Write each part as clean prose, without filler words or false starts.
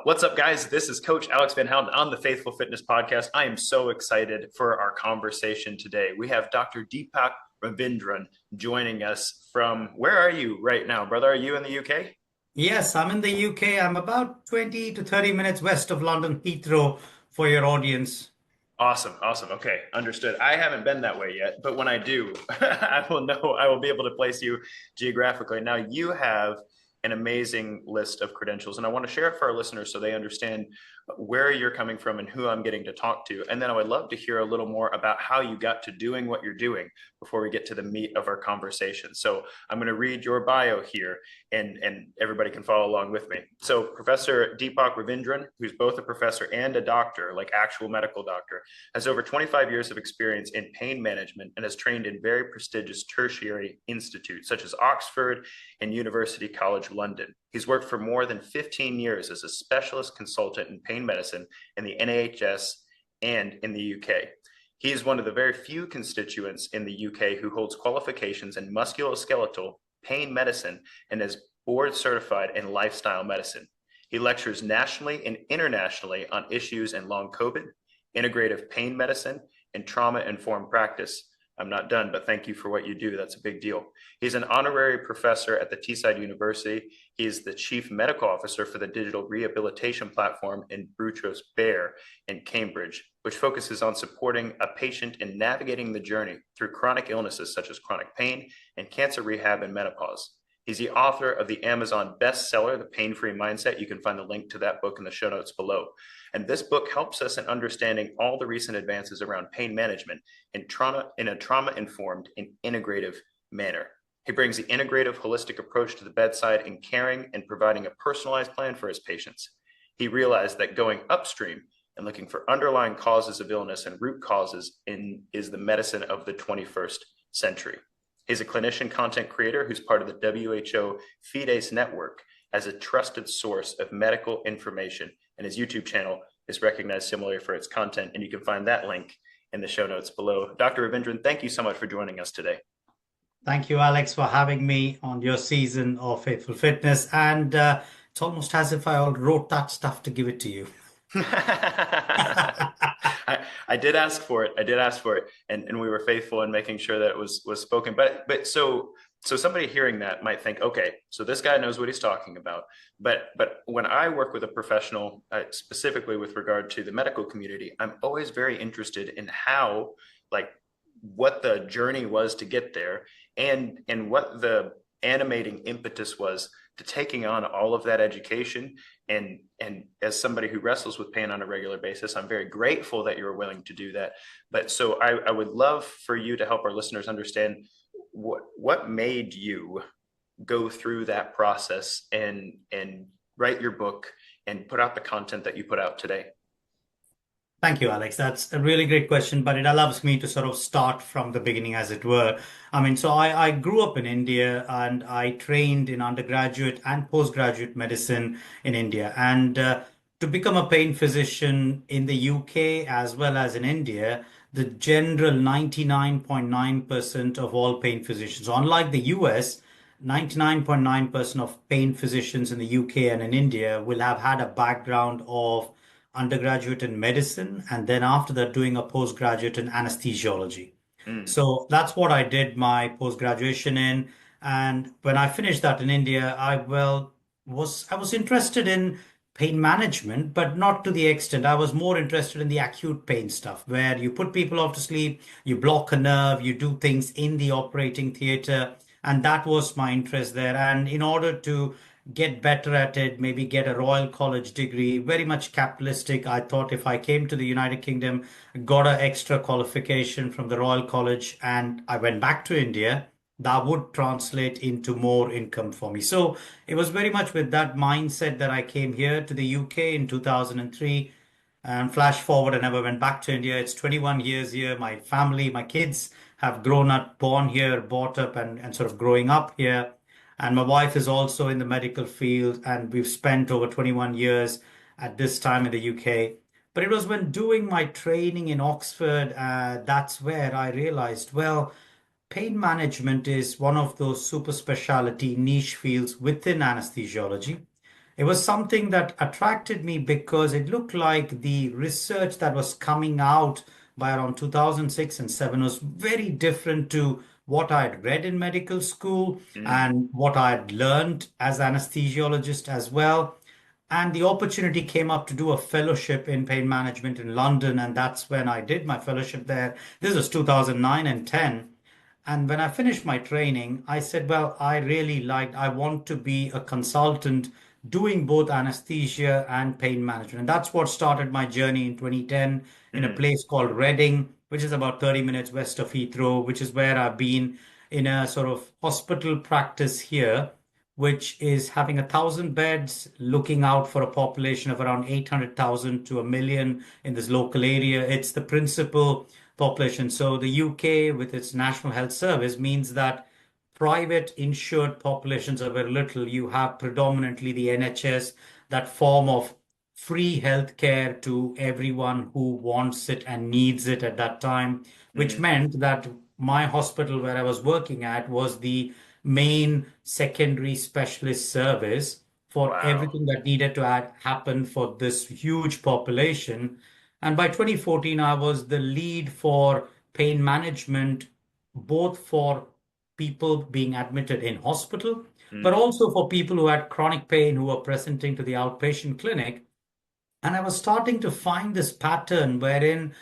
What's up, guys? This is Coach Alex Van Houten on the Faithful Fitness Podcast. I am so excited for our conversation today. We have Dr. Deepak Ravindran joining us from, where are you right now, brother? Are you in the UK? Yes, I'm in the UK. I'm about 20 to 30 minutes west of London Heathrow for your audience. Awesome, awesome. Okay, understood. I haven't been that way yet, but when I do, I will be able to place you geographically. Now, you have an amazing list of credentials, and I want to share it for our listeners so they understand where you're coming from and who I'm getting to talk to. And then I would love to hear a little more about how you got to doing what you're doing before we get to the meat of our conversation. So I'm going to read your bio here, and everybody can follow along with me. So Professor Deepak Ravindran, who's both a professor and a doctor, like actual medical doctor, has over 25 years of experience in pain management and has trained in very prestigious tertiary institutes such as Oxford and University College London. He's worked for more than 15 years as a specialist consultant in pain medicine in the NHS and in the UK. He is one of the very few constituents in the UK who holds qualifications in musculoskeletal pain medicine and is board certified in lifestyle medicine. He lectures nationally and internationally on issues in long COVID, integrative pain medicine, and trauma-informed practice. I'm not done, but thank you for what you do. That's a big deal. He's an honorary professor at the Teesside University. He is the chief medical officer for the digital rehabilitation platform in Butros Bear in Cambridge, which focuses on supporting a patient in navigating the journey through chronic illnesses such as chronic pain and cancer rehab and menopause. He's the author of the Amazon bestseller, The Pain-Free Mindset. You can find the link to that book in the show notes below. And this book helps us in understanding all the recent advances around pain management and trauma in a trauma-informed and integrative manner. He brings the integrative, holistic approach to the bedside in caring and providing a personalized plan for his patients. He realized that going upstream and looking for underlying causes of illness and root causes is the medicine of the 21st century. He's a clinician content creator who's part of the WHO FIDES network as a trusted source of medical information, and his YouTube channel is recognized similarly for its content, and you can find that link in the show notes below. Dr. Ravindran, thank you so much for joining us today. Thank you, Alex, for having me on your season of Faithful Fitness. And it's almost as if I all wrote that stuff to give it to you. I did ask for it. I did ask for it, and we were faithful in making sure that it was spoken. But so somebody hearing that might think, okay, so this guy knows what he's talking about. But when I work with a professional, specifically with regard to the medical community, I'm always very interested in how, like, what the journey was to get there, and what the animating impetus was to taking on all of that education. And as somebody who wrestles with pain on a regular basis, I'm very grateful that you're willing to do that. But so I would love for you to help our listeners understand what made you go through that process and write your book and put out the content that you put out today. Thank you, Alex. That's a really great question, but it allows me to sort of start from the beginning, as it were. I grew up in India and I trained in undergraduate and postgraduate medicine in India. And to become a pain physician in the UK as well as in India, the general 99.9% of all pain physicians, so unlike the US, 99.9% of pain physicians in the UK and in India will have had a background of undergraduate in medicine, and then after that doing a postgraduate in anesthesiology. Mm. So that's what I did my post-graduation in. And when I finished that in India, I was interested in pain management, but not to the extent. I was more interested in the acute pain stuff, where you put people off to sleep, you block a nerve, you do things in the operating theater. And that was my interest there. And in order to get better at it, maybe get a Royal College degree, very much capitalistic. I thought if I came to the United Kingdom, got an extra qualification from the Royal College, and I went back to India, that would translate into more income for me. So it was very much with that mindset that I came here to the UK in 2003. And flash forward, I never went back to India. It's 21 years here. My family, my kids have grown up, born here, brought up, and sort of growing up here. And my wife is also in the medical field, and we've spent over 21 years at this time in the UK. But it was when doing my training in Oxford, that's where I realized, well, pain management is one of those super specialty niche fields within anesthesiology. It was something that attracted me because it looked like the research that was coming out by around 2006 and 7 was very different to what I'd read in medical school Mm, and what I'd learned as anesthesiologist as well. And the opportunity came up to do a fellowship in pain management in London, and that's when I did my fellowship there. This was 2009 and 10. And when I finished my training, I said, well, I want to be a consultant doing both anesthesia and pain management. And that's what started my journey in 2010 in a mm, place called Reading, which is about 30 minutes west of Heathrow, which is where I've been in a sort of hospital practice here, which is having 1,000 beds, looking out for a population of around 800,000 to a million in this local area. It's the principal population. So the UK, with its National Health Service, means that private insured populations are very little. You have predominantly the NHS, that form of free healthcare to everyone who wants it and needs it at that time, which mm. meant that my hospital where I was working at was the main secondary specialist service for Wow. everything that needed to happen for this huge population. And by 2014, I was the lead for pain management, both for people being admitted in hospital, but Mm, also for people who had chronic pain who were presenting to the outpatient clinic. And I was starting to find this pattern wherein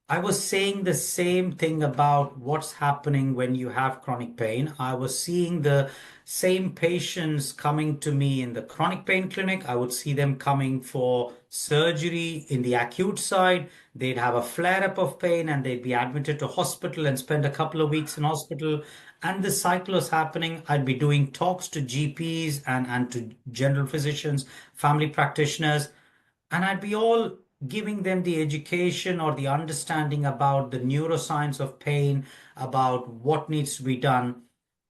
I was saying the same thing about what's happening when you have chronic pain. I was seeing the same patients coming to me in the chronic pain clinic. I would see them coming for surgery in the acute side. They'd have a flare up of pain and they'd be admitted to hospital and spend a couple of weeks in hospital. And this cycle was happening. I'd be doing talks to GPs and to general physicians, family practitioners, and I'd be all giving them the education or the understanding about the neuroscience of pain, about what needs to be done.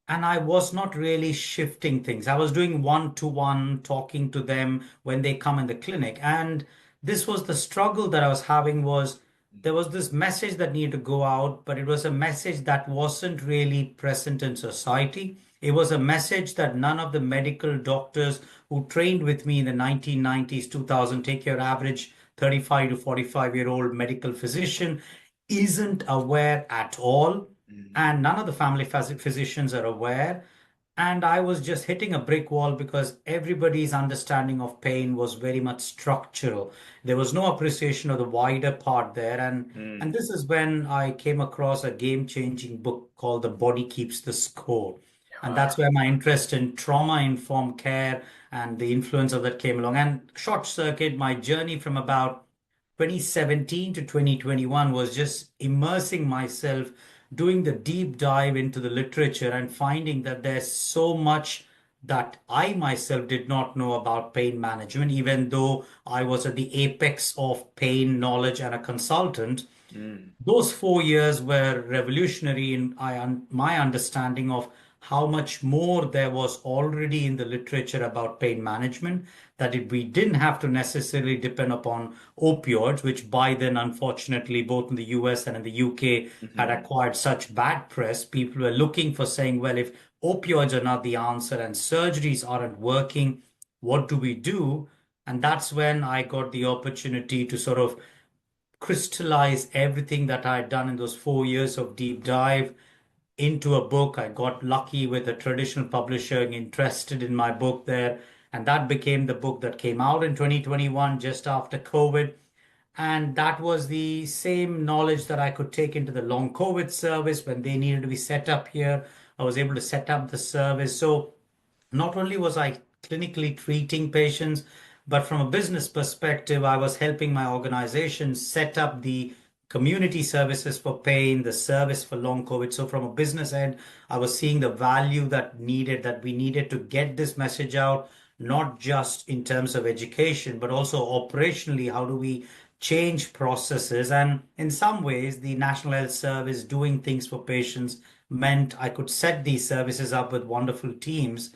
And I was not really shifting things. I was doing one-to-one, talking to them when they come in the clinic. And this was the struggle that I was having was there was this message that needed to go out, but it was a message that wasn't really present in society. It was a message that none of the medical doctors who trained with me in the 1990s, 2000, take your average 35 to 45-year-old medical physician, isn't aware at all. mm, And none of the family physicians are aware. And I was just hitting a brick wall because everybody's understanding of pain was very much structural. There was no appreciation of the wider part there. And mm. this is when I came across a game-changing book called The Body Keeps the Score. And Wow. that's where my interest in trauma-informed care and the influence of that came along. And short circuit, my journey from about 2017 to 2021 was just immersing myself, doing the deep dive into the literature and finding that there's so much that I myself did not know about pain management, even though I was at the apex of pain knowledge and a consultant. Mm, Those 4 years were revolutionary in my understanding of how much more there was already in the literature about pain management, that we didn't have to necessarily depend upon opioids, which by then, unfortunately, both in the US and in the UK had mhm, acquired such bad press. People were looking for saying, well, if opioids are not the answer and surgeries aren't working, what do we do? And that's when I got the opportunity to sort of crystallize everything that I had done in those 4 years of deep dive into a book. I got lucky with a traditional publisher interested in my book there, and that became the book that came out in 2021 just after COVID. And that was the same knowledge that I could take into the long COVID service when they needed to be set up here. I was able to set up the service. So not only was I clinically treating patients, but from a business perspective, I was helping my organization set up the community services for pain, the service for long COVID. So from a business end, I was seeing the value that we needed to get this message out, not just in terms of education, but also operationally, how do we change processes? And in some ways, the National Health Service doing things for patients meant I could set these services up with wonderful teams,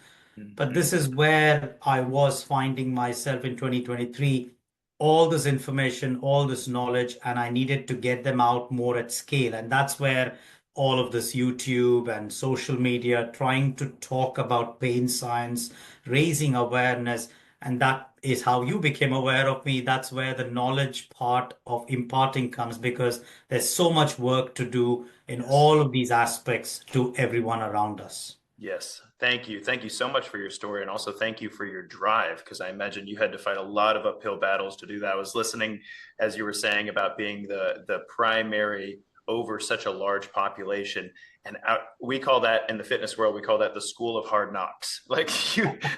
but mhm, this is where I was finding myself in 2023. All this information, all this knowledge, and I needed to get them out more at scale. And that's where all of this YouTube and social media trying to talk about pain science, raising awareness. And that is how you became aware of me. That's where the knowledge part of imparting comes, because there's so much work to do in Yes. all of these aspects to everyone around us. Yes. Thank you. Thank you so much for your story. And also thank you for your drive, because I imagine you had to fight a lot of uphill battles to do that. I was listening as you were saying about being the primary over such a large population. And we call that in the fitness world, we call that the school of hard knocks. Like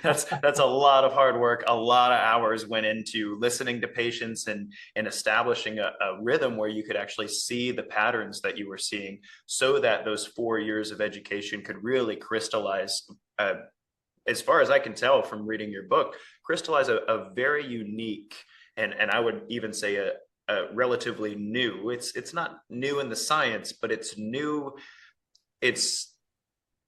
that's a lot of hard work. A lot of hours went into listening to patients and establishing a rhythm where you could actually see the patterns that you were seeing, so that those 4 years of education could really crystallize, as far as I can tell from reading your book, crystallize a very unique, and I would even say a relatively new. It's not new in the science, but it's new. It's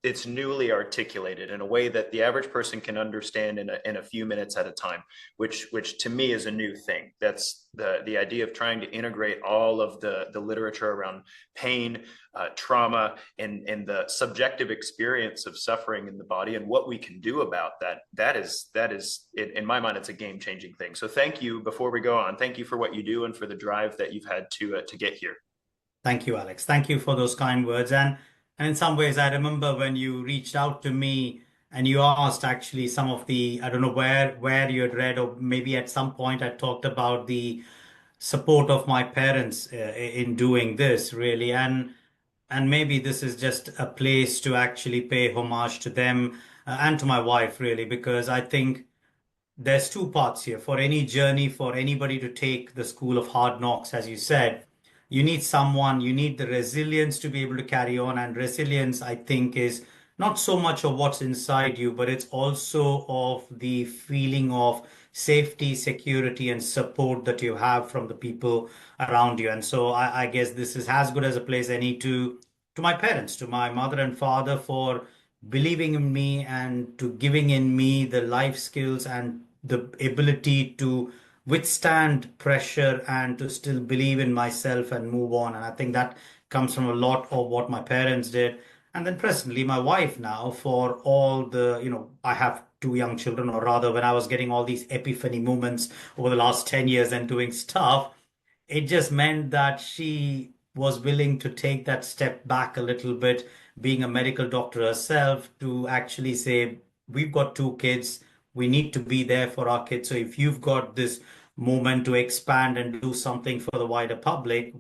it's newly articulated in a way that the average person can understand in a few minutes at a time, which to me is a new thing. That's the idea of trying to integrate all of the literature around pain, trauma, and the subjective experience of suffering in the body and what we can do about that. That is in my mind, it's a game changing thing. So thank you. Before we go on, thank you for what you do and for the drive that you've had to get here. Thank you, Alex. Thank you for those kind words. And in some ways, I remember when you reached out to me and you asked actually some of the, I don't know where you had read, or maybe at some point I talked about the support of my parents in doing this really. And maybe this is just a place to actually pay homage to them and to my wife really, because I think there's two parts here. For any journey, for anybody to take the school of hard knocks, as you said, you need someone, you need the resilience to be able to carry on. And resilience, I think, is not so much of what's inside you, but it's also of the feeling of safety, security, and support that you have from the people around you. And so I guess this is as good as a place any to my parents, to my mother and father, for believing in me and to giving in me the life skills and the ability to withstand pressure and to still believe in myself and move on. And I think that comes from a lot of what my parents did. And then presently, my wife now, for all the, I have two young children, or rather, when I was getting all these epiphany moments over the last 10 years and doing stuff, it just meant that she was willing to take that step back a little bit, being a medical doctor herself, to actually say, we've got two kids, we need to be there for our kids. So if you've got this moment to expand and do something for the wider public,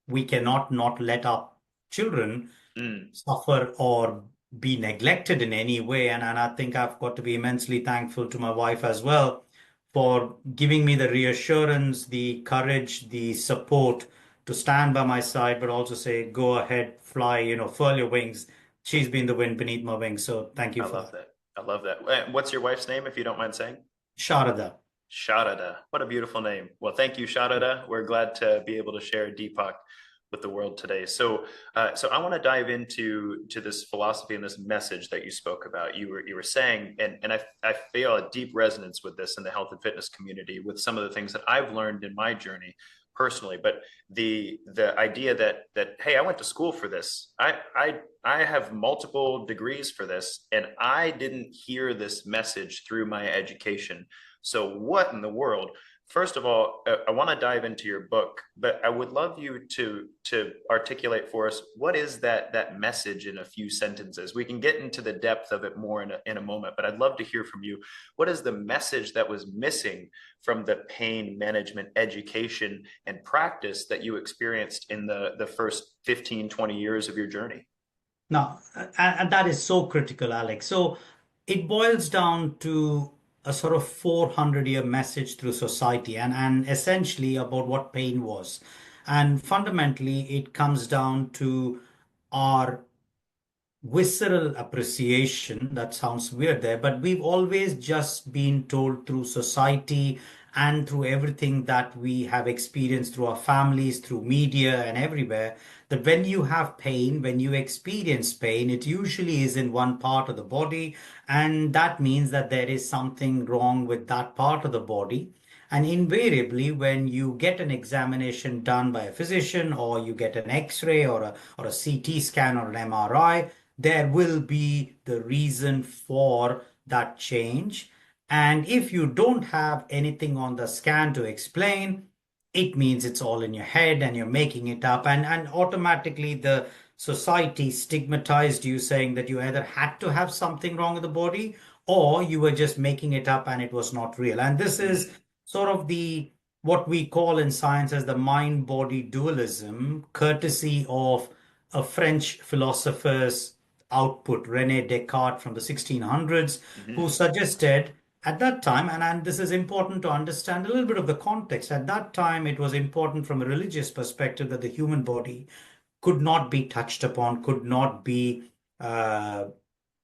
we cannot not let our children Mm, suffer or be neglected in any way. And I think I've got to be immensely thankful to my wife as well for giving me the reassurance, the courage, the support to stand by my side, but also say, go ahead, fly, furl your wings. She's been the wind beneath my wings. So thank you I for love that. that. I love that. What's your wife's name, if you don't mind saying? Sharada. Sharada. What a beautiful name. Well, thank you, Sharada. We're glad to be able to share Deepak with the world today. So I want to dive into this philosophy and this message that you spoke about. You were saying, and I feel a deep resonance with this in the health and fitness community with some of the things that I've learned in my journey personally. But the idea that hey, I went to school for this. I have multiple degrees for this, and I didn't hear this message through my education. So what in the world? First of all, I want to dive into your book, but I would love you to articulate for us what is that message in a few sentences. We can get into the depth of it more in a moment, but I'd love to hear from you. What is the message that was missing from the pain management education and practice that you experienced in the first 15, 20 years of your journey? Now, and that is so critical, Alex. So it boils down to a sort of 400-year message through society and essentially about what pain was. And fundamentally, it comes down to our visceral appreciation. That sounds weird there, but we've always just been told through society and through everything that we have experienced through our families, through media, and everywhere, that when you have pain, when you experience pain, it usually is in one part of the body, and that means that there is something wrong with that part of the body. And invariably, when you get an examination done by a physician, or you get an X-ray or a CT scan or an MRI, there will be the reason for that change. And if you don't have anything on the scan to explain, it means it's all in your head and you're making it up. And automatically the society stigmatized you, saying that you either had to have something wrong with the body or you were just making it up and it was not real. And this is Mm, sort of the what we call in science as the mind-body dualism, courtesy of a French philosopher's output, René Descartes from the 1600s, who mhm, suggested at that time, and this is important to understand a little bit of the context. At that time, it was important from a religious perspective that the human body could not be touched upon, could not be uh,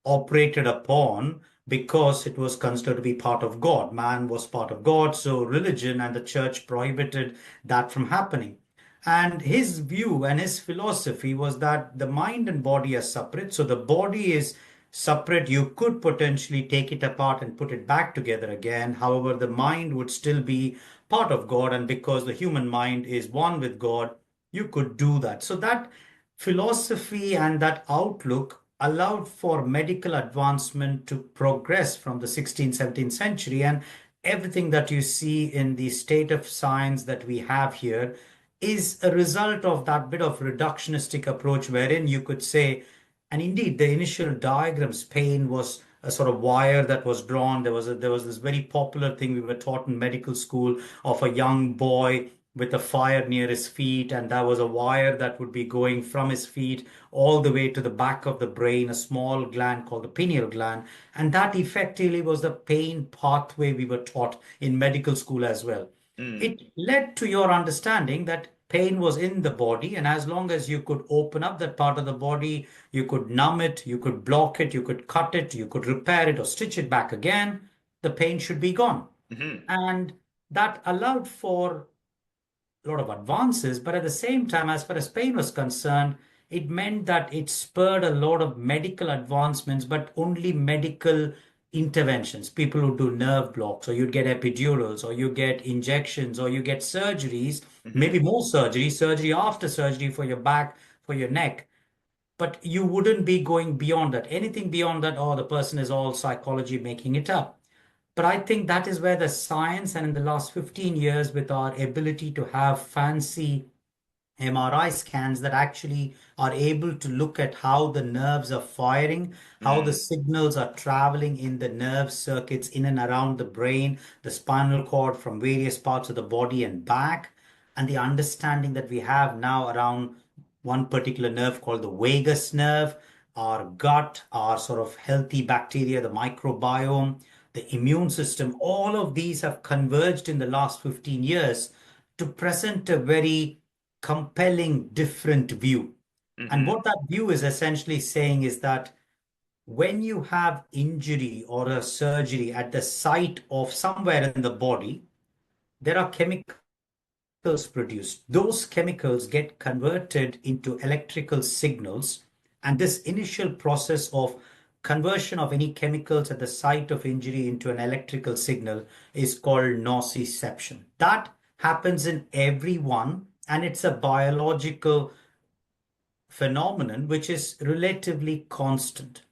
operated upon because it was considered to be part of God. Man was part of God, so religion and the church prohibited that from happening. And his view and his philosophy was that the mind and body are separate. So the body is separate. You could potentially take it apart and put it back together again. However, the mind would still be part of God. And because the human mind is one with God, you could do that. So that philosophy and that outlook allowed for medical advancement to progress from the 16th, 17th century. And everything that you see in the state of science that we have here is a result of that bit of reductionistic approach, wherein you could say, and indeed, the initial diagrams, pain was a sort of wire that was drawn. There was this very popular thing we were taught in medical school of a young boy with a fire near his feet, and there was a wire that would be going from his feet all the way to the back of the brain, a small gland called the pineal gland, and that effectively was the pain pathway we were taught in medical school as well. mm, It led to your understanding that pain was in the body, and as long as you could open up that part of the body, you could numb it, you could block it, you could cut it, you could repair it or stitch it back again, the pain should be gone. mhm, And that allowed for a lot of advances, but at the same time, as far as pain was concerned, it meant that it spurred a lot of medical advancements, but only medical interventions. People who do nerve blocks, or you'd get epidurals, or you get injections, or you get surgeries, maybe mhm, more surgery, surgery after surgery for your back, for your neck. But you wouldn't be going beyond that. Anything beyond that, oh, the person is all psychology making it up. But I think that is where the science, and in the last 15 years, with our ability to have fancy MRI scans that actually are able to look at how the nerves are firing, how the mm, signals are traveling in the nerve circuits in and around the brain, the spinal cord from various parts of the body and back, and the understanding that we have now around one particular nerve called the vagus nerve, our gut, our sort of healthy bacteria, the microbiome, the immune system, all of these have converged in the last 15 years to present a very compelling, different view. And mhm, what that view is essentially saying is that when you have injury or a surgery at the site of somewhere in the body, there are chemicals produced. Those chemicals get converted into electrical signals. And this initial process of conversion of any chemicals at the site of injury into an electrical signal is called nociception. That happens in everyone, and it's a biological phenomenon which is relatively constant.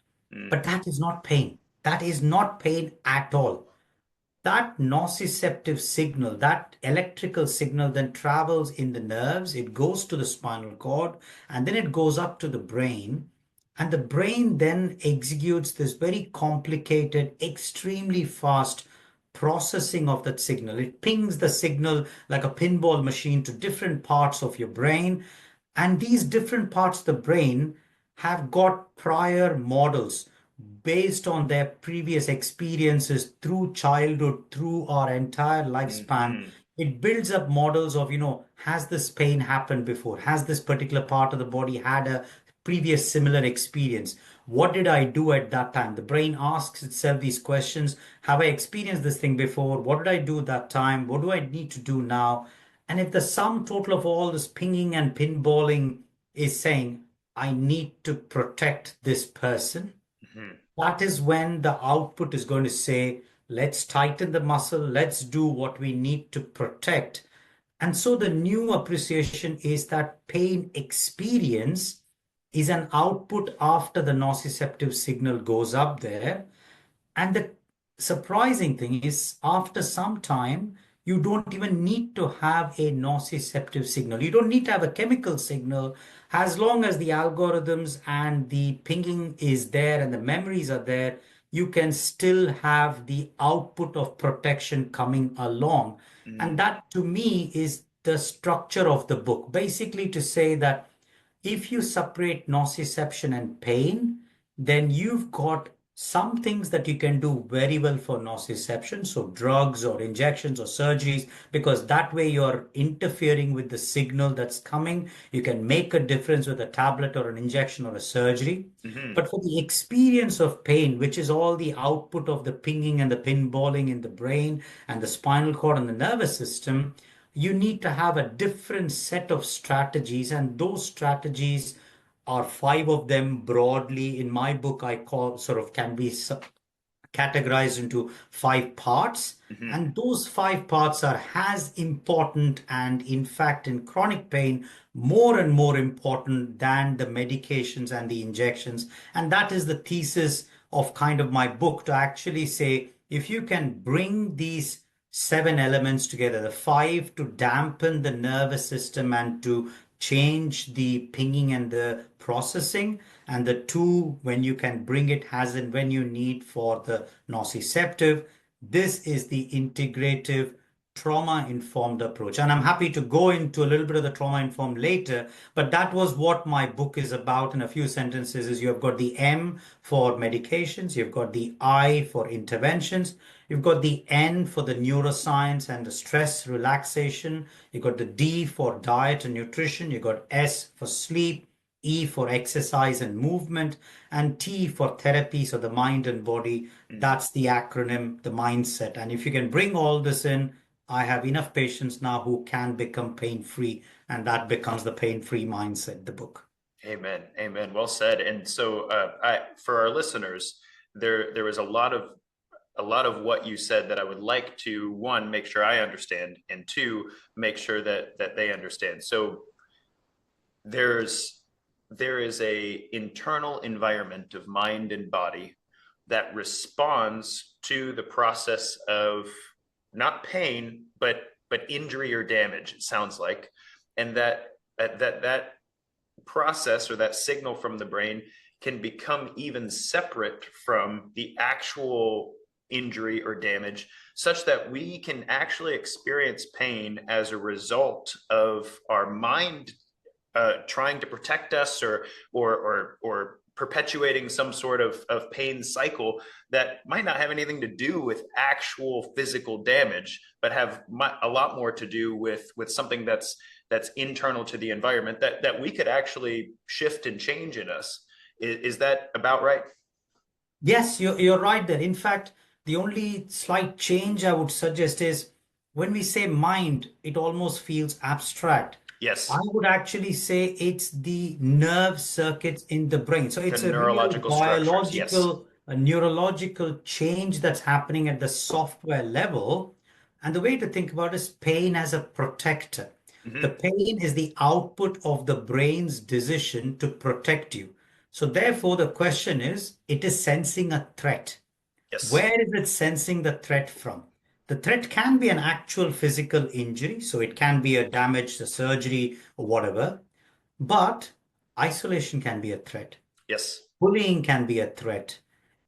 But mm, that is not pain. That is not pain at all. That nociceptive signal, that electrical signal, then travels in the nerves, it goes to the spinal cord, and then it goes up to the brain. And the brain then executes this very complicated, extremely fast processing of that signal. It pings the signal like a pinball machine to different parts of your brain. And these different parts of the brain have got prior models based on their previous experiences through childhood, through our entire lifespan. mhm, It builds up models of, has this pain happened before? Has this particular part of the body had a previous similar experience? What did I do at that time? The brain asks itself these questions. Have I experienced this thing before? What did I do that time? What do I need to do now? And if the sum total of all this pinging and pinballing is saying, I need to protect this person, mhm, that is when the output is going to say, let's tighten the muscle, let's do what we need to protect. And so the new appreciation is that pain experience is an output after the nociceptive signal goes up there. And the surprising thing is after some time, you don't even need to have a nociceptive signal. You don't need to have a chemical signal. As long as the algorithms and the pinging is there and the memories are there, you can still have the output of protection coming along. And Mm, that to me is the structure of the book. Basically, to say that if you separate nociception and pain, then you've got some things that you can do very well for nociception, so drugs or injections or surgeries, because that way you're interfering with the signal that's coming. You can make a difference with a tablet or an injection or a surgery. mhm. But for the experience of pain, which is all the output of the pinging and the pinballing in the brain and the spinal cord and the nervous system, you need to have a different set of strategies, and those strategies are five of them broadly. In my book, I call sort of can be categorized into five parts. Mhm. And those five parts are as important, and in fact, in chronic pain, more and more important than the medications and the injections. And that is the thesis of kind of my book, to actually say if you can bring these seven elements together, the five to dampen the nervous system and to change the pinging and the processing, and the two when you can bring it as and when you need for the nociceptive. This is the integrative trauma informed approach. And I'm happy to go into a little bit of the trauma informed later, but that was what my book is about in a few sentences. Is you have got the M for medications, you've got the I for interventions, you've got the N for the neuroscience and the stress relaxation, you've got the D for diet and nutrition, you've got S for sleep, E for exercise and movement, and T for therapy, so the mind and body. Mm. That's the acronym, the mindset. And if you can bring all this in, I have enough patients now who can become pain free, and that becomes the pain free mindset, the book. Amen. Amen. Well said. And so, for our listeners, there was a lot of what you said that I would like to, one, make sure I understand, and two, make sure that they understand. So there's there is a internal environment of mind and body that responds to the process of not pain, but injury or damage, it sounds like. And that process or that signal from the brain can become even separate from the actual injury or damage, such that we can actually experience pain as a result of our mind trying to protect us, or perpetuating some sort of pain cycle that might not have anything to do with actual physical damage, but have a lot more to do with something that's internal to the environment that we could actually shift and change in us. Is that about right? Yes, you're right there. In fact, the only slight change I would suggest is when we say mind, it almost feels abstract. I Yes. would actually say it's the nerve circuits in the brain. So The it's a real neurological structures. Yes. biological, a neurological change that's happening at the software level. And the way to think about it is pain as a protector. The Hmm. pain is the output of the brain's decision to protect you. So therefore, the question is, it is sensing a threat. Yes. Where is it sensing the threat from? The threat can be an actual physical injury, so it can be a damage, a surgery, or whatever. But isolation can be a threat. Yes. Bullying can be a threat.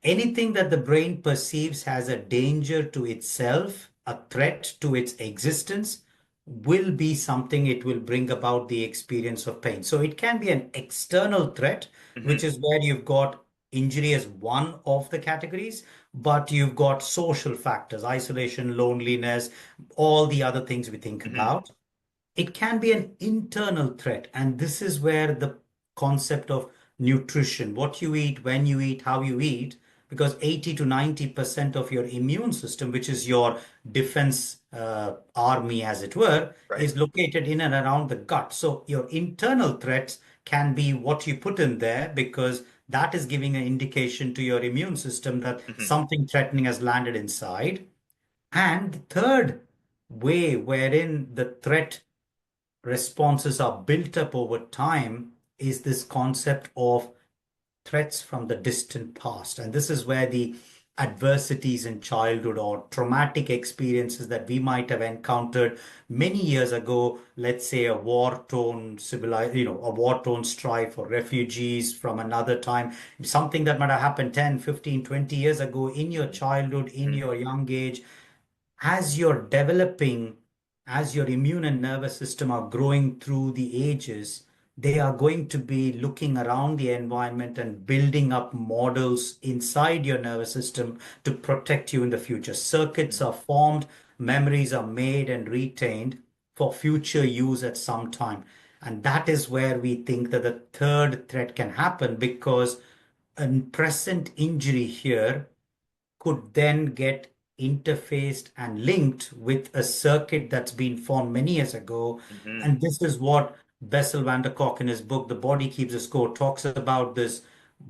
Anything that the brain perceives as a danger to itself, a threat to its existence, will be something it will bring about the experience of pain. So it can be an external threat, which Hmm. is where you've got injury as one of the categories, but you've got social factors, isolation, loneliness, all the other things we think Hmm. about. It can be an internal threat. And this is where the concept of nutrition, what you eat, when you eat, how you eat, because 80 to 90% of your immune system, which is your defense army, as it were, Right. is located in and around the gut. So your internal threats can be what you put in there, because that is giving an indication to your immune system that Hmm. something threatening has landed inside. And the third way wherein the threat responses are built up over time is this concept of threats from the distant past. And this is where the adversities in childhood or traumatic experiences that we might have encountered many years ago, let's say a war-torn a war-torn strife or refugees from another time, something that might have happened 10, 15, 20 years ago in your childhood, in Mhm. your young age, as you're developing, as your immune and nervous system are growing through the ages, they are going to be looking around the environment and building up models inside your nervous system to protect you in the future. Circuits Mhm. are formed, memories are made and retained for future use at some time. And that is where we think that the third threat can happen, because a present injury here could then get interfaced and linked with a circuit that's been formed many years ago. Mhm. And this is what Bessel van der Kolk in his book, The Body Keeps a Score, talks about this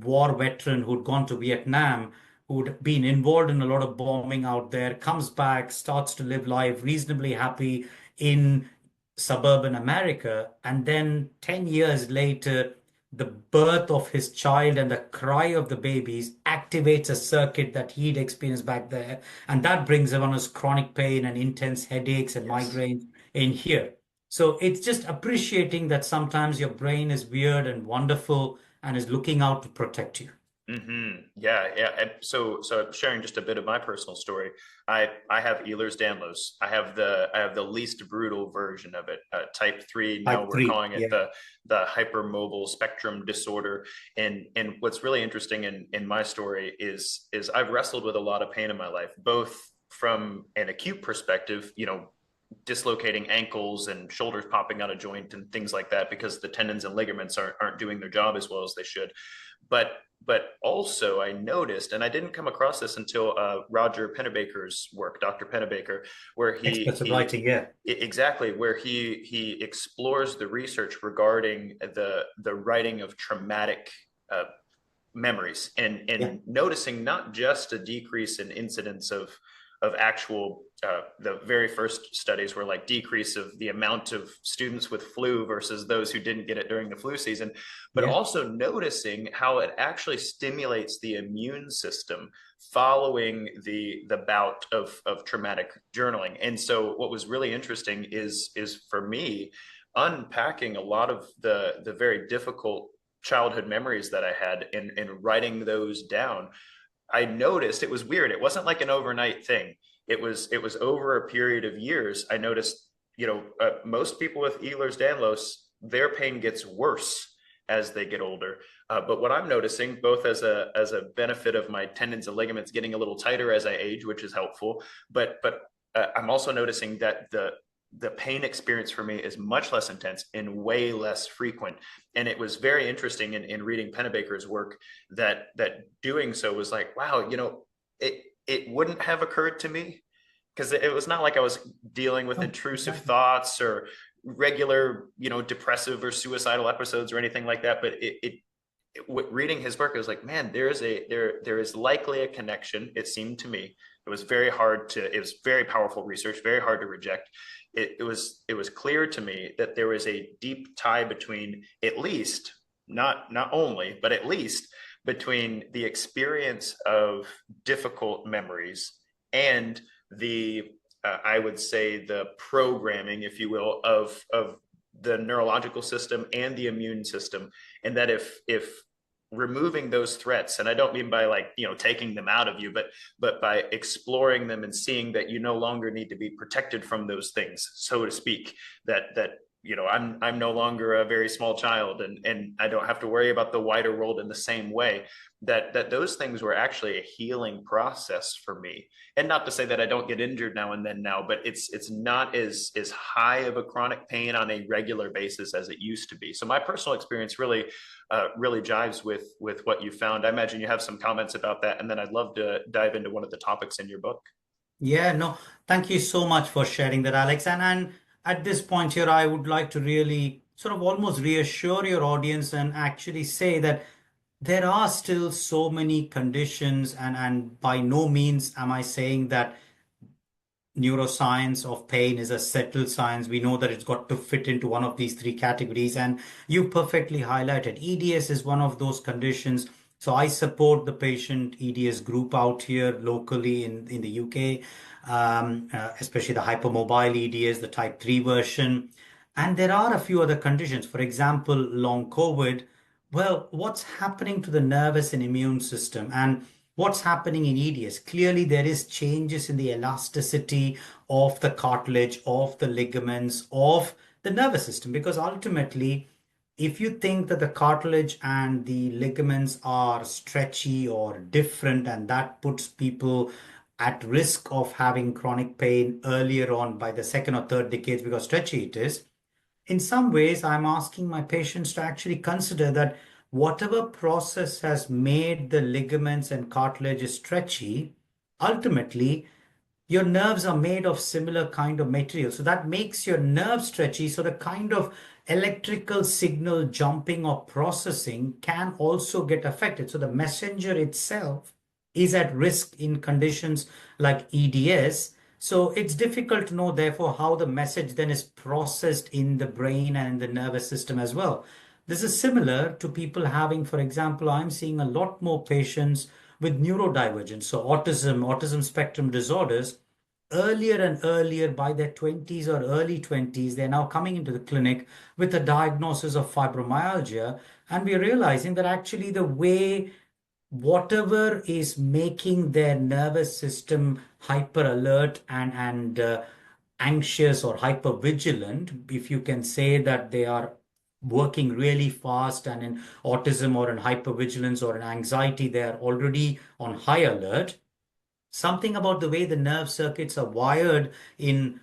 war veteran who'd gone to Vietnam, who'd been involved in a lot of bombing out there, comes back, starts to live life reasonably happy in suburban America. And then 10 years later, the birth of his child and the cry of the babies activates a circuit that he'd experienced back there. And that brings on his chronic pain and intense headaches and Yes. migraines in here. So it's just appreciating that sometimes your brain is weird and wonderful and is looking out to protect you. Yeah, yeah. And so sharing just a bit of my personal story. I have Ehlers-Danlos. I have the least brutal version of it, type 3. Now Type we're 3. calling it Yeah. the hypermobile spectrum disorder. And what's really interesting in my story is I've wrestled with a lot of pain in my life, both from an acute perspective, dislocating ankles and shoulders popping out of joint and things like that because the tendons and ligaments aren't doing their job as well as they should. But also I noticed, and I didn't come across this until Roger Pennebaker's work, Dr. Pennebaker, where Experts of writing. Yeah. exactly where he explores the research regarding the writing of traumatic uh, memories Yeah. and noticing not just a decrease in incidence of actual the very first studies were like decrease of the amount of students with flu versus those who didn't get it during the flu season, but Yeah. also noticing how it actually stimulates the immune system following the bout of traumatic journaling. And so what was really interesting is for me unpacking a lot of the very difficult childhood memories that I had and writing those down. I noticed it was weird. It wasn't like an overnight thing. It was over a period of years. I noticed, most people with Ehlers-Danlos, their pain gets worse as they get older. But what I'm noticing, both as a benefit of my tendons and ligaments getting a little tighter as I age, which is helpful, but I'm also noticing that the pain experience for me is much less intense and way less frequent. And it was very interesting in reading Pennebaker's work that doing so was like, wow, it wouldn't have occurred to me because it was not like I was dealing with Oh, intrusive exactly. thoughts or regular, depressive or suicidal episodes or anything like that. But reading his work, I was like, man, there is likely a connection. It seemed to me it was very powerful research, very hard to reject. It was clear to me that there was a deep tie between, at least, not only, but at least between the experience of difficult memories and the I would say the programming, if you will, of the neurological system and the immune system. And that if removing those threats, and I don't mean by like taking them out of you, but by exploring them and seeing that you no longer need to be protected from those things, so to speak, that I'm no longer a very small child, and I don't have to worry about the wider world in the same way. That those things were actually a healing process for me. And not to say that I don't get injured now and then now, but it's not as high of a chronic pain on a regular basis as it used to be. So my personal experience really jives with what you found. I imagine you have some comments about that, and then I'd love to dive into one of the topics in your book. Yeah, no, thank you so much for sharing that, Alex. And at this point here, I would like to really sort of almost reassure your audience and actually say that there are still so many conditions, and by no means am I saying that neuroscience of pain is a settled science. We know that it's got to fit into one of these three categories. And you perfectly highlighted EDS is one of those conditions. So I support the patient EDS group out here locally in the UK, especially the hypermobile EDS, the type 3 version. And there are a few other conditions. For example, long COVID. Well, what's happening to the nervous and immune system? And what's happening in EDS? Clearly, there is changes in the elasticity of the cartilage, of the ligaments, of the nervous system, because ultimately, if you think that the cartilage and the ligaments are stretchy or different, and that puts people at risk of having chronic pain earlier on by the second or third decades because stretchy it is, in some ways, I'm asking my patients to actually consider that whatever process has made the ligaments and cartilage stretchy, ultimately your nerves are made of similar kind of material. So that makes your nerve stretchy. So the kind of electrical signal jumping or processing can also get affected. So the messenger itself is at risk in conditions like EDS. So it's difficult to know, therefore, how the message then is processed in the brain and in the nervous system as well. This is similar to people having, for example, I'm seeing a lot more patients with neurodivergence, so autism spectrum disorders. Earlier and earlier, by their 20s or early 20s, they're now coming into the clinic with a diagnosis of fibromyalgia. And we're realizing that actually the way whatever is making their nervous system hyper alert and anxious or hyper vigilant, if you can say that they are working really fast, and in autism or in hypervigilance or in anxiety, they are already on high alert. Something about the way the nerve circuits are wired in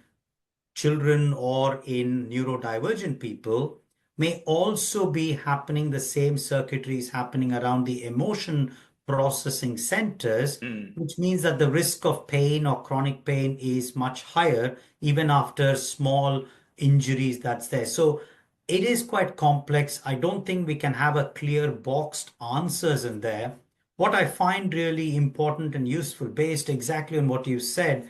children or in neurodivergent people may also be happening. The same circuitry is happening around the emotion processing centers, Mm. which means that the risk of pain or chronic pain is much higher even after small injuries that's there. So it is quite complex. I don't think we can have a clear boxed answers in there. What I find really important and useful, based exactly on what you said,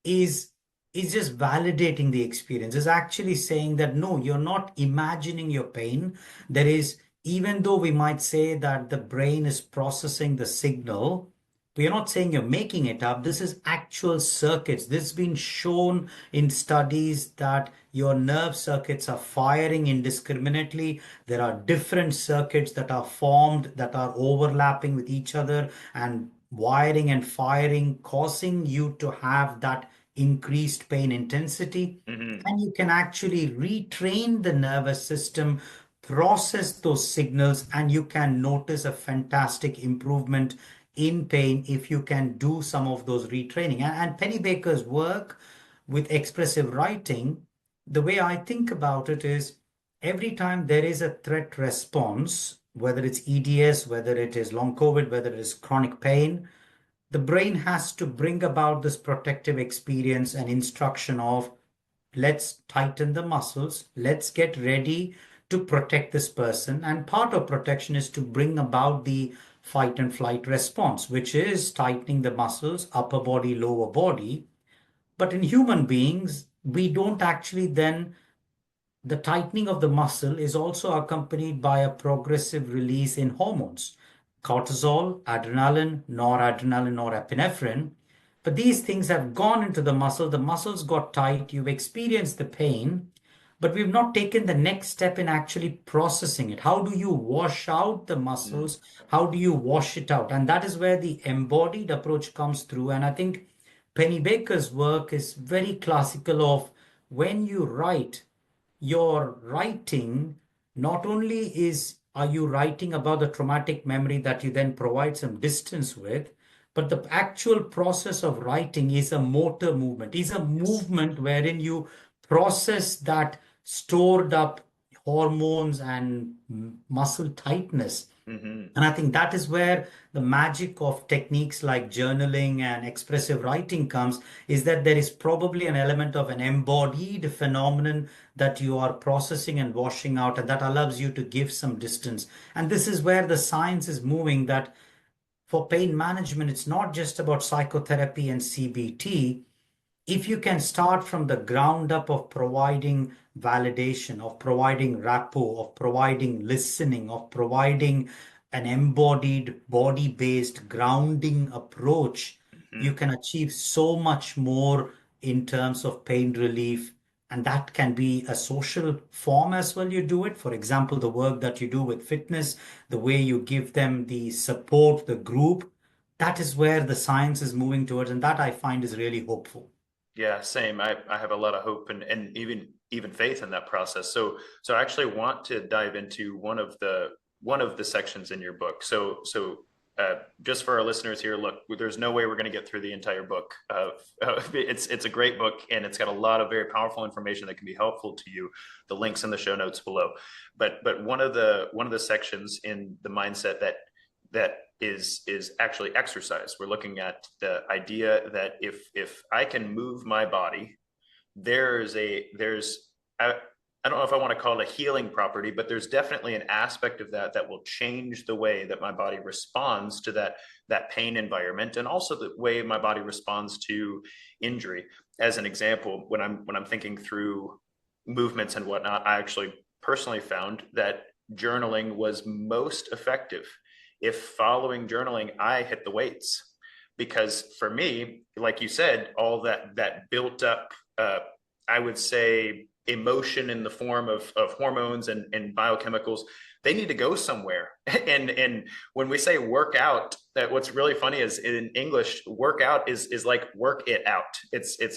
is is just validating the experience, is actually saying that no, you're not imagining your pain. There is, even though we might say that the brain is processing the signal, we are not saying you're making it up. This is actual circuits. This has been shown in studies that your nerve circuits are firing indiscriminately. There are different circuits that are formed that are overlapping with each other and wiring and firing, causing you to have that increased pain intensity. Hmm. And you can actually retrain the nervous system, process those signals, and you can notice a fantastic improvement in pain if you can do some of those retraining. And Penny Baker's work with expressive writing, the way I think about it is every time there is a threat response, whether it's EDS, whether it is long COVID, whether it is chronic pain, the brain has to bring about this protective experience and instruction of let's tighten the muscles, let's get ready to protect this person. And part of protection is to bring about the fight and flight response, which is tightening the muscles, upper body, lower body. But in human beings, we don't actually then, the tightening of the muscle is also accompanied by a progressive release in hormones, cortisol, adrenaline, noradrenaline, norepinephrine. But these things have gone into the muscle. The muscles got tight. You've experienced the pain, but we've not taken the next step in actually processing it. How do you wash out the Mm. muscles? How do you wash it out? And that is where the embodied approach comes through. And I think Penny Baker's work is very classical of when you write, your writing not only is are you writing about the traumatic memory that you then provide some distance with, but the actual process of writing is a motor movement, is a Yes. movement wherein you process that stored up hormones and muscle tightness. Hmm. And I think that is where the magic of techniques like journaling and expressive writing comes, is that there is probably an element of an embodied phenomenon that you are processing and washing out, and that allows you to give some distance. And this is where the science is moving, that for pain management, it's not just about psychotherapy and CBT. If you can start from the ground up of providing validation, of providing rapport, of providing listening, of providing an embodied, body-based grounding approach, you Mhm. can achieve so much more in terms of pain relief. And that can be a social form as well. You do it. For example, the work that you do with fitness, the way you give them the support, the group, that is where the science is moving towards. And that I find is really hopeful. Yeah, same. I have a lot of hope and even faith in that process. So I actually want to dive into one of the sections in your book. Just for our listeners here, look, there's no way we're going to get through the entire book. It's a great book and it's got a lot of very powerful information that can be helpful to you. The links in the show notes below. But one of the sections in the mindset that is actually exercise. We're looking at the idea that if I can move my body, there's I don't know if I want to call it a healing property, but there's definitely an aspect of that that will change the way that my body responds to that pain environment, and also the way my body responds to injury. As an example, when I'm thinking through movements and whatnot, I actually personally found that journaling was most effective if following journaling I hit the weights, because for me, like you said, all that built up I would say emotion in the form of hormones and biochemicals, they need to go somewhere. And when we say work out, that what's really funny is in English, workout is like work it out.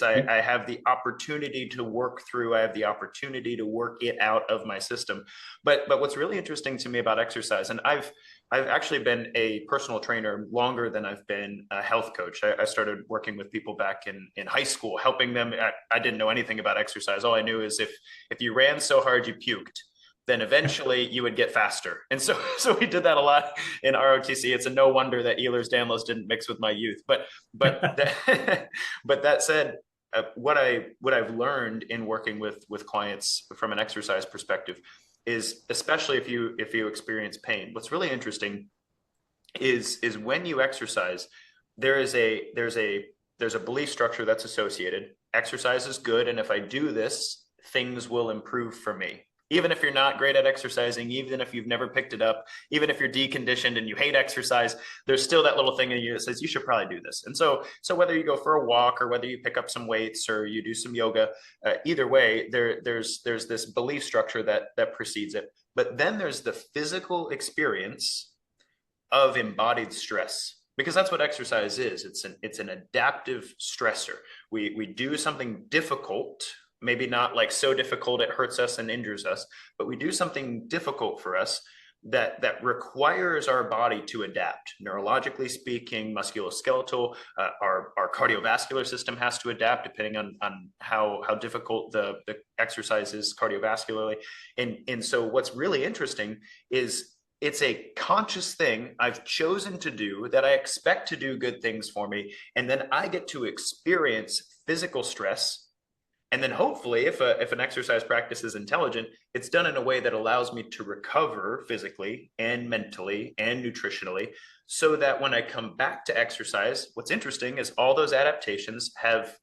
I have the opportunity to work through, I have the opportunity to work it out of my system. But what's really interesting to me about exercise, and I've actually been a personal trainer longer than I've been a health coach. I started working with people back in high school, helping them. I didn't know anything about exercise. All I knew is if you ran so hard you puked, then eventually you would get faster. And so we did that a lot in ROTC. It's a no wonder that Ehlers-Danlos didn't mix with my youth. But that, but that said, what I've learned in working with clients from an exercise perspective is, especially if you experience pain, what's really interesting is when you exercise, there's a belief structure that's associated. Exercise is good, and if I do this, things will improve for me. Even if you're not great at exercising, even if you've never picked it up, even if you're deconditioned and you hate exercise, there's still that little thing in you that says you should probably do this. And so whether you go for a walk or whether you pick up some weights or you do some yoga, either way, there's this belief structure that precedes it. But then there's the physical experience of embodied stress, because that's what exercise is. It's an adaptive stressor. We do something difficult, maybe not like so difficult it hurts us and injures us, but we do something difficult for us that requires our body to adapt. Neurologically speaking, musculoskeletal, our cardiovascular system has to adapt depending on how difficult the exercise is cardiovascularly. And so what's really interesting is it's a conscious thing I've chosen to do that I expect to do good things for me. And then I get to experience physical stress. And then hopefully, if an exercise practice is intelligent, it's done in a way that allows me to recover physically and mentally and nutritionally, so that when I come back to exercise, what's interesting is all those adaptations have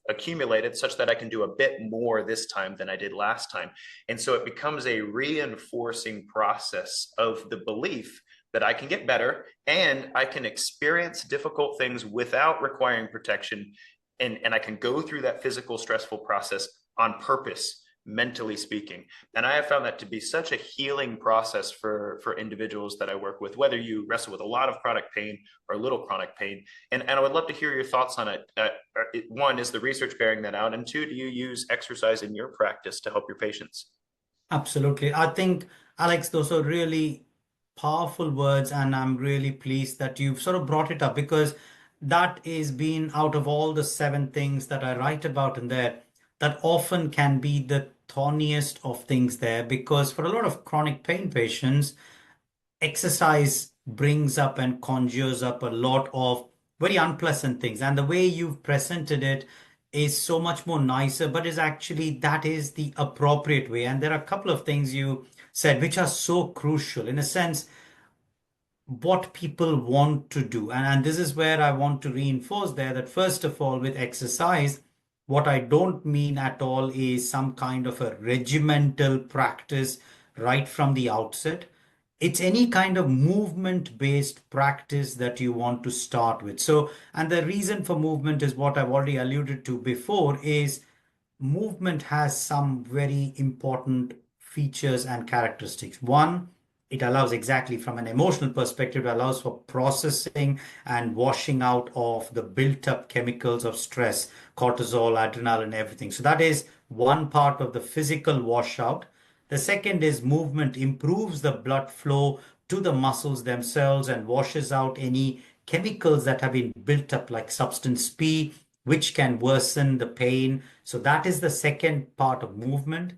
accumulated such that I can do a bit more this time than I did last time. And so it becomes a reinforcing process of the belief that I can get better and I can experience difficult things without requiring protection, and I can go through that physical stressful process on purpose, mentally speaking. And I have found that to be such a healing process for individuals that I work with, whether you wrestle with a lot of chronic pain or a little chronic pain. And I would love to hear your thoughts on it. One, is the research bearing that out? And two, do you use exercise in your practice to help your patients? Absolutely. I think, Alex, those are really powerful words, and I'm really pleased that you've sort of brought it up because that is been out of all the seven things that I write about in there, that often can be the thorniest of things there because for a lot of chronic pain patients, exercise brings up and conjures up a lot of very unpleasant things. And the way you've presented it is so much more nicer, but is actually that is the appropriate way. And there are a couple of things you said which are so crucial in a sense, what people want to do. And this is where I want to reinforce there that first of all, with exercise, what I don't mean at all is some kind of a regimental practice right from the outset. it's any kind of movement-based practice that you want to start with. So, and the reason for movement is what I've already alluded to before, is movement has some very important features and characteristics. One, it allows, exactly from an emotional perspective, it allows for processing and washing out of the built up chemicals of stress, cortisol, adrenaline, everything. So that is one part of the physical washout. The second is movement improves the blood flow to the muscles themselves and washes out any chemicals that have been built up, like substance P, which can worsen the pain. So that is the second part of movement.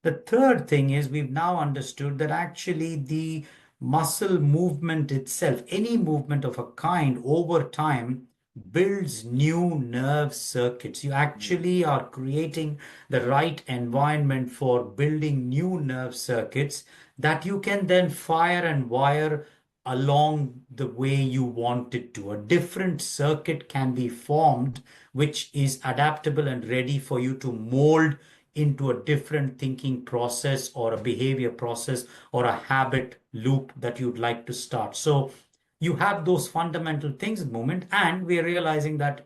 The third thing is we've now understood that actually the muscle movement itself, any movement of a kind over time, builds new nerve circuits. You Mm, actually are creating the right environment for building new nerve circuits that you can then fire and wire along the way you want it to. A different circuit can be formed, which is adaptable and ready for you to mold into a different thinking process or a behavior process or a habit loop that you'd like to start. So you have those fundamental things at the moment, and we're realizing that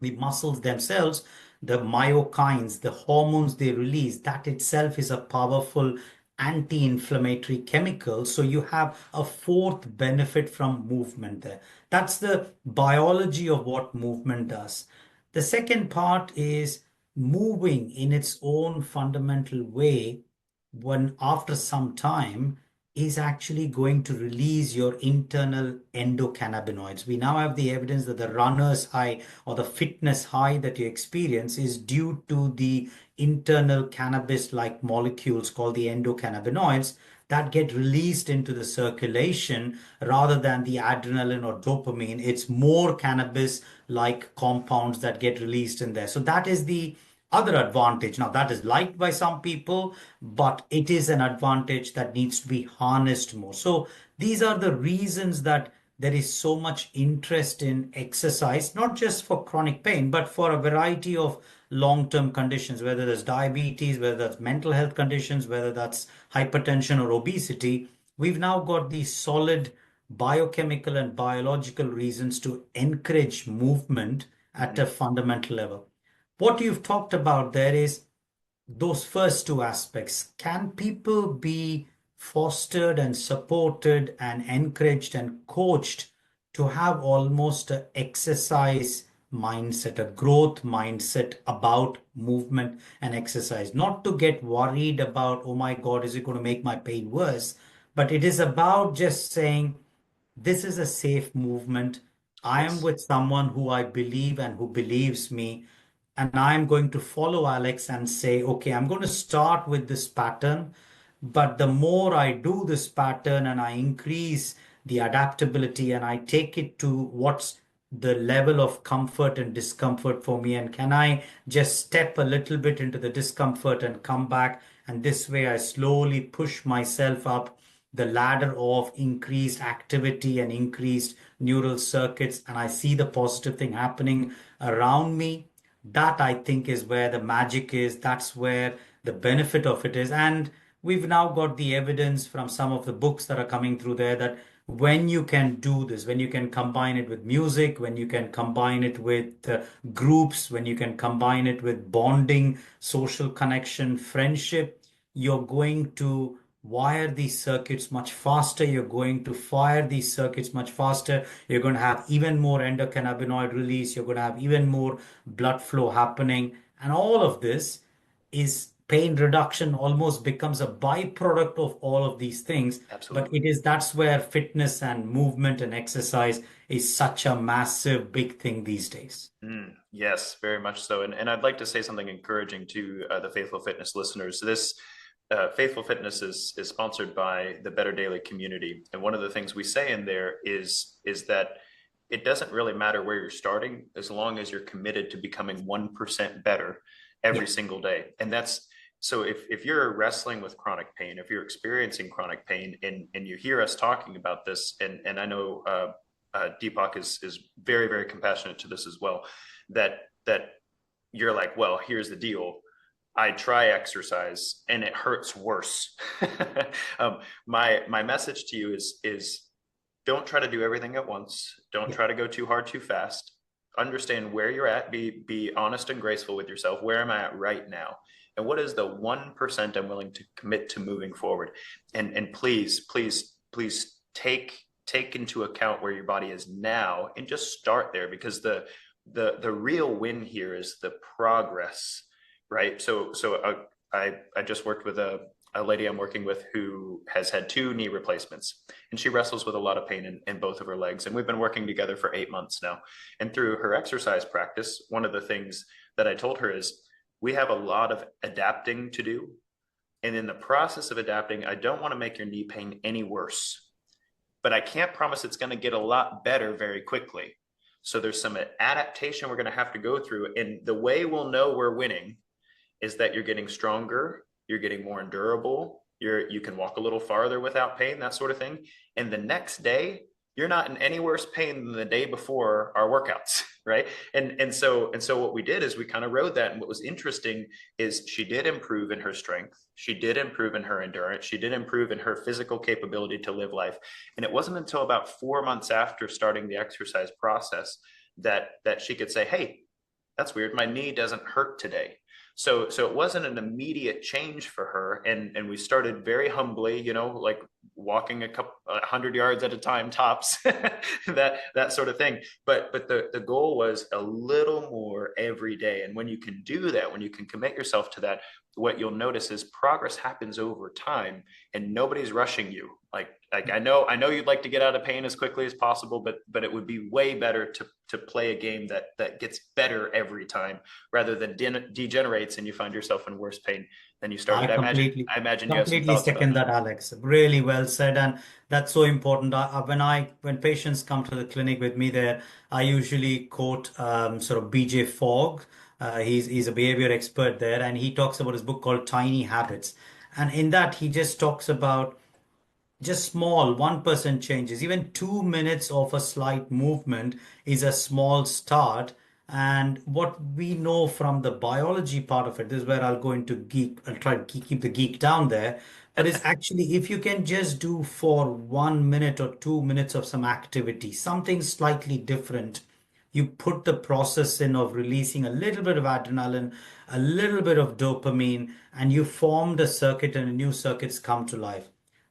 the muscles themselves, the myokines, the hormones they release, that itself is a powerful anti-inflammatory chemical. So you have a fourth benefit from movement there. That's the biology of what movement does. The second part is moving in its own fundamental way, when after some time, is actually going to release your internal endocannabinoids. We now have the evidence that the runner's high or the fitness high that you experience is due to the internal cannabis-like molecules called the endocannabinoids that get released into the circulation rather than the adrenaline or dopamine. It's more cannabis-like compounds that get released in there. So that is the other advantage. Now, that is liked by some people, but it is an advantage that needs to be harnessed more. So these are the reasons that there is so much interest in exercise, not just for chronic pain, but for a variety of long-term conditions, whether that's diabetes, whether that's mental health conditions, whether that's hypertension or obesity. We've now got these solid biochemical and biological reasons to encourage movement at a mhm. fundamental level. What you've talked about there is those first two aspects. Can people be fostered and supported and encouraged and coached to have almost an exercise mindset, a growth mindset about movement and exercise? Not to get worried about, oh my God, is it going to make my pain worse? But it is about just saying, this is a safe movement. I am Yes. with someone who I believe and who believes me, and I'm going to follow Alex and say, okay, I'm going to start with this pattern, but the more I do this pattern and I increase the adaptability and I take it to what's the level of comfort and discomfort for me, and can I just step a little bit into the discomfort and come back, and this way I slowly push myself up the ladder of increased activity and increased neural circuits, and I see the positive thing happening around me. That I think is where the magic is. That's where the benefit of it is. And we've now got the evidence from some of the books that are coming through there that when you can do this, when you can combine it with music, when you can combine it with groups, when you can combine it with bonding, social connection, friendship, you're going to wire these circuits much faster. You're going to fire these circuits much faster. You're going to have even more endocannabinoid release. You're going to have even more blood flow happening. And all of this is pain reduction almost becomes a byproduct of all of these things. But Absolutely. it is that's where fitness and movement and exercise is such a massive, big thing these days. Yes, very much so. And I'd like to say something encouraging to the Faithful Fitness listeners. This Faithful Fitness is sponsored by the Better Daily community, and one of the things we say in there is that it doesn't really matter where you're starting as long as you're committed to becoming 1% better Yeah. every single day. And that's so if you're wrestling with chronic pain, if you're experiencing chronic pain, and you hear us talking about this, and I know Deepak is very very compassionate to this as well, that you're like, well, here's the deal. I try exercise and it hurts worse. My message to you is don't try to do everything at once. Don't Yeah. try to go too hard too fast. Understand where you're at. Be honest and graceful with yourself. Where am I at right now? And what is the 1% I'm willing to commit to moving forward? And please take into account where your body is now and just start there, because the real win here is the progress, right? I just worked with a lady I'm working with who has had 2 knee replacements, and she wrestles with a lot of pain in both of her legs. And we've been working together for 8 months now. And through her exercise practice, one of the things that I told her is we have a lot of adapting to do. And in the process of adapting, I don't want to make your knee pain any worse, but I can't promise it's going to get a lot better very quickly. So there's some adaptation we're going to have to go through. And the way we'll know we're winning is that you're getting stronger, you're getting more endurable, you can walk a little farther without pain, that sort of thing. And the next day, you're not in any worse pain than the day before our workouts, right? And so what we did is we kind of rode that. And what was interesting is she did improve in her strength, she did improve in her endurance, she did improve in her physical capability to live life. And it wasn't until about 4 months after starting the exercise process that she could say, hey, that's weird, my knee doesn't hurt today. So it wasn't an immediate change for her, and we started very humbly, like walking 100 yards at a time tops, that sort of thing. But the goal was a little more every day. And when you can do that, when you can commit yourself to that, what you'll notice is progress happens over time, and nobody's rushing you. Like I know you'd like to get out of pain as quickly as possible, but it would be way better to play a game that gets better every time, rather than degenerates and you find yourself in worse pain than you I started. completely, I imagine you have some completely thoughts about second that. that, Alex. Really well said, and that's so important. When patients come to the clinic with me, there I usually quote sort of BJ Fogg. He's a behavior expert there, and he talks about his book called Tiny Habits, and in that he just talks about just small 1% changes. Even 2 minutes of a slight movement is a small start. And what we know from the biology part of it, this is where I'll go into geek, I'll try to keep the geek down there. But it's actually, if you can just do for 1 minute or 2 minutes of some activity, something slightly different, you put the process in of releasing a little bit of adrenaline, a little bit of dopamine, and you form the circuit and new circuits come to life.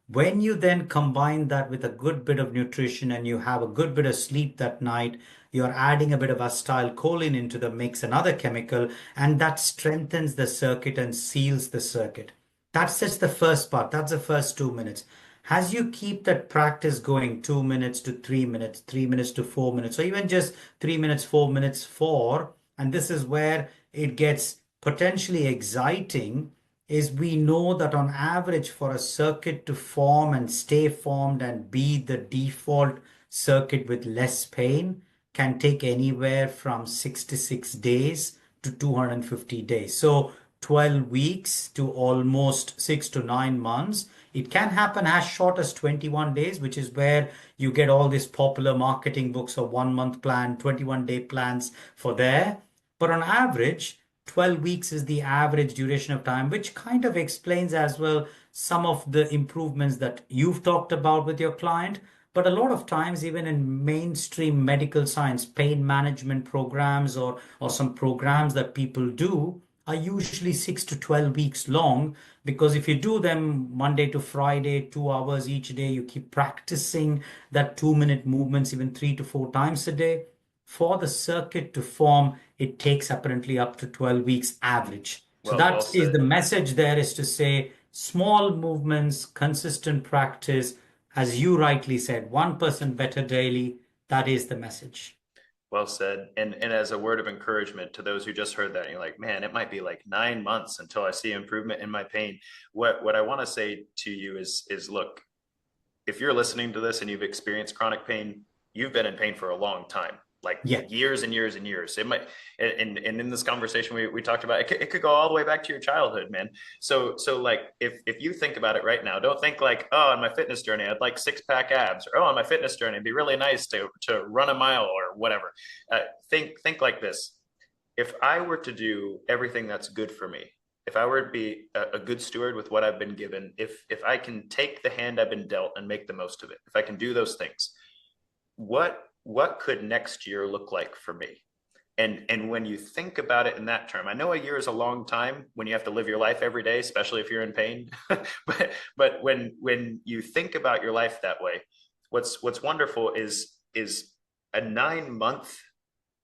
When you then combine that with a good bit of nutrition and you have a good bit of sleep that night, you're adding a bit of acetylcholine into the mix, another chemical, and that strengthens the circuit and seals the circuit. That's just the first part. That's the first 2 minutes. As you keep that practice going, 2 minutes to 3 minutes, 3 minutes to 4 minutes, or even just 3 minutes, 4 minutes, and this is where it gets potentially exciting, is we know that on average for a circuit to form and stay formed and be the default circuit with less pain can take anywhere from 66 days to 250 days. So 12 weeks to almost 6 to 9 months. It can happen as short as 21 days, which is where you get all these popular marketing books of 1 month plan, 21-day plans for there. But on average, 12 weeks is the average duration of time, which kind of explains as well some of the improvements that you've talked about with your client. But a lot of times, even in mainstream medical science, pain management programs or some programs that people do are usually 6 to 12 weeks long, because if you do them Monday to Friday, 2 hours each day, you keep practicing that 2 minute movements even 3 to 4 times a day. For the circuit to form, it takes apparently up to 12 weeks average. So Well that is the said. message there, is to say small movements, consistent practice, as you rightly said, 1% better daily. That is the message. Well said. And as a word of encouragement to those who just heard that, you're like, man, it might be like 9 months until I see improvement in my pain. What I want to say to you is look, if you're listening to this and you've experienced chronic pain, you've been in pain for a long time, like Yeah. years and years and years. It might, and in this conversation we talked about, it could go all the way back to your childhood, man. So like if you think about it right now, don't think like, oh, on my fitness journey I'd like 6-pack abs, or oh, on my fitness journey it'd be really nice to run a mile or whatever. Think like this: if I were to do everything that's good for me, if I were to be a good steward with what I've been given, if I can take the hand I've been dealt and make the most of it, if I can do those things, what could next year look like for me? And when you think about it in that term, I know a year is a long time when you have to live your life every day, especially if you're in pain. but when you think about your life that way, what's wonderful is a 9-month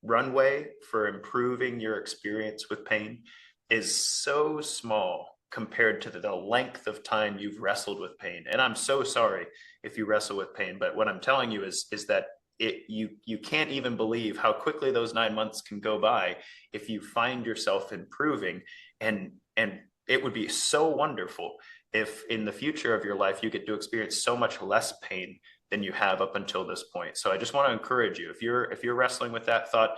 runway for improving your experience with pain is so small compared to the length of time you've wrestled with pain. And I'm so sorry if you wrestle with pain, but what I'm telling you is that you can't even believe how quickly those 9 months can go by if you find yourself improving. And it would be so wonderful if in the future of your life you get to experience so much less pain than you have up until this point. So I just want to encourage you, if you're wrestling with that thought,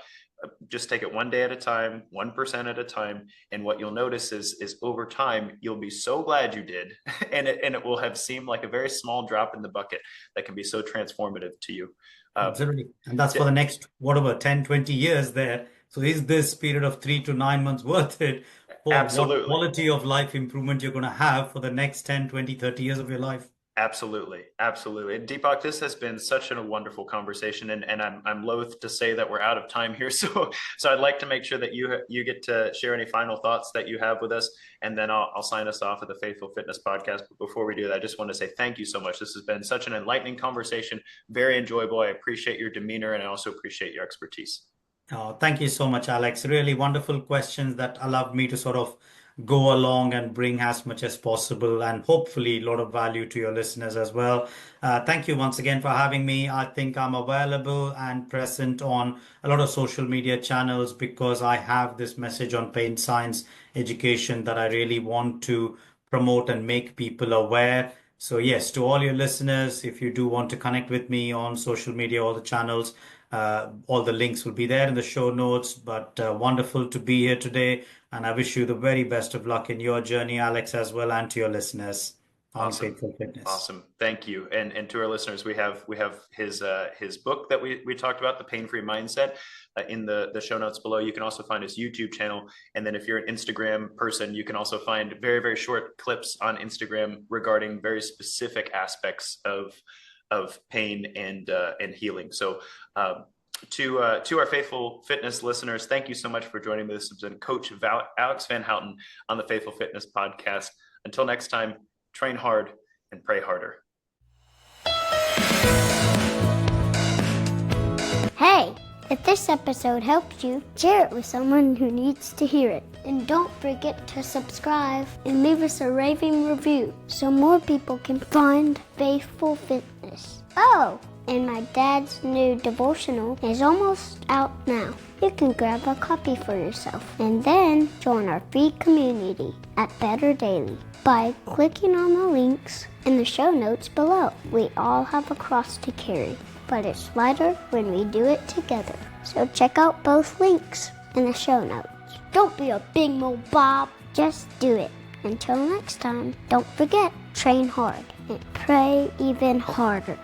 just take it one day at a time, 1% at a time. And what you'll notice is over time, you'll be so glad you did. And it will have seemed like a very small drop in the bucket that can be so transformative to you. Absolutely. And that's for the next, whatever, 10, 20 years there. So is this period of 3 to 9 months worth it for what Absolutely. quality of life improvement you're going to have for the next 10, 20, 30 years of your life? Absolutely. Absolutely. And Deepak, this has been such a wonderful conversation, and I'm loath to say that we're out of time here. So I'd like to make sure that you get to share any final thoughts that you have with us, and then I'll sign us off of the Faithful Fitness Podcast. But before we do that, I just want to say thank you so much. This has been such an enlightening conversation, very enjoyable. I appreciate your demeanor, and I also appreciate your expertise. Oh, thank you so much, Alex. Really wonderful questions that allowed me to sort of go along and bring as much as possible and hopefully a lot of value to your listeners as well. Thank you once again for having me. I think I'm available and present on a lot of social media channels because I have this message on pain science education that I really want to promote and make people aware. So yes, to all your listeners, if you do want to connect with me on social media, all the channels, all the links will be there in the show notes. But wonderful to be here today. And I wish you the very best of luck in your journey, Alex, as well, and to your listeners on Awesome. Faithful Fitness. Awesome. Thank you. And to our listeners, we have his book that we talked about, The Pain-Free Mindset, in the show notes below. You can also find his YouTube channel. And then if you're an Instagram person, you can also find very, very short clips on Instagram regarding very specific aspects of pain and healing. So to our Faithful Fitness listeners, thank you so much for joining me. This has been Coach Alex Van Houten on the Faithful Fitness Podcast. Until next time, train hard and pray harder. Hey, if this episode helped you, share it with someone who needs to hear it. And don't forget to subscribe and leave us a raving review so more people can find Faithful Fitness. Oh, and my dad's new devotional is almost out now. You can grab a copy for yourself and then join our free community at Better Daily by clicking on the links in the show notes below. We all have a cross to carry, but it's lighter when we do it together. So check out both links in the show notes. Don't be a big mo Bob, just do it. Until next time, don't forget, train hard and pray even harder.